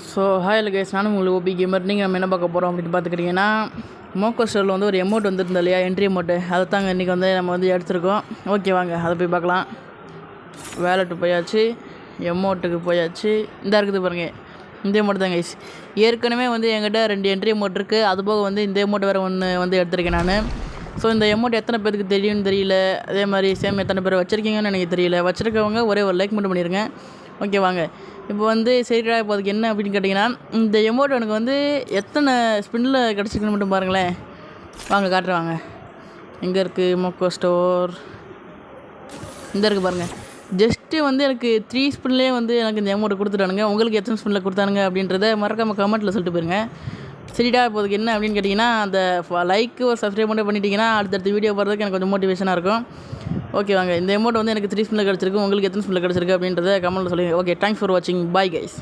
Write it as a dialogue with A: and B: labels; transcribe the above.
A: So hi guys, நானும் உங்களுக்கு OP gamer. நீங்கள் நம்ம என்ன பார்க்க போகிறோம் அப்படின்னு பார்த்துக்கிட்டிங்கன்னா, மோக்கோ ஸ்டோரில் வந்து ஒரு எமௌண்ட் வந்துருந்தோம் இல்லையா, என்ட்ரி அமௌண்ட்டு. அதை தாங்க இன்றைக்கி வந்து நம்ம வந்து எடுத்துருக்கோம். ஓகே வாங்க அதை போய் பார்க்கலாம். வேலெட்டு போயாச்சு, எமௌண்ட்டுக்கு போயாச்சு. இந்த இருக்குது பாருங்கள், இந்த அமௌண்ட் தான் கைஸ். ஏற்கனவே வந்து என்கிட்ட 2 என்ட்ரி அமௌண்ட் இருக்குது. அதுபோக வந்து இந்த அமௌண்ட் வேறு ஒன்று வந்து எடுத்திருக்கேன் நான். ஸோ இந்த அமௌண்ட் எத்தனை பேருக்கு தெரியும்னு தெரியல. அதே மாதிரி சேம் எத்தனை பேர் வச்சுருக்கீங்கன்னு எனக்கு தெரியல. வச்சுருக்கவங்க ஒரே ஒரு லைக் மட்டும் பண்ணிடுங்க. ஓகே வாங்க இப்போ வந்து சரிடா. இப்போ அதுக்கு என்ன அப்படின்னு கேட்டிங்கன்னா, இந்த அமௌண்ட் எனக்கு வந்து எத்தனை ஸ்பின்னில் கிடச்சிருக்குன்னு மட்டும் பாருங்களேன். வாங்க காட்டுறேன் வாங்க. எங்கே இருக்குது மோக்கோ ஸ்டோர்? இந்த இருக்குது பாருங்கள். ஜஸ்ட்டு வந்து எனக்கு 3 ஸ்பின்லேயே வந்து எனக்கு இந்த அமௌண்ட் கொடுத்துட்டானுங்க. உங்களுக்கு எத்தனை ஸ்பின்னில் கொடுத்தானுங்க அப்படின்றத மறக்காமல் கமெண்ட்டில் சொல்லிட்டு போயிருங்க. சரிடா. இப்போ அதுக்கு என்ன அப்படின்னு கேட்டிங்கன்னா, அந்த லைக்கு ஒரு சப்ஸ்கிரைப் மட்டும் பண்ணிட்டீங்கன்னா அடுத்தடுத்த வீடியோ போகிறதுக்கு எனக்கு கொஞ்சம் மோட்டிவேஷனாக இருக்கும். ஓகே வாங்க, இந்த அமௌண்ட் வந்து எனக்கு 3 ஸ்பின்னில் கிடச்சிருக்கு. உங்களுக்கு எத்தனை ஸ்பின்னில் கிடச்சிருக்கு அப்படின்றத கமெண்ட்டில் சொல்லுங்கள். ஓகே, தேங்க்ஸ் ஃபார் வாட்சிங். Bye guys.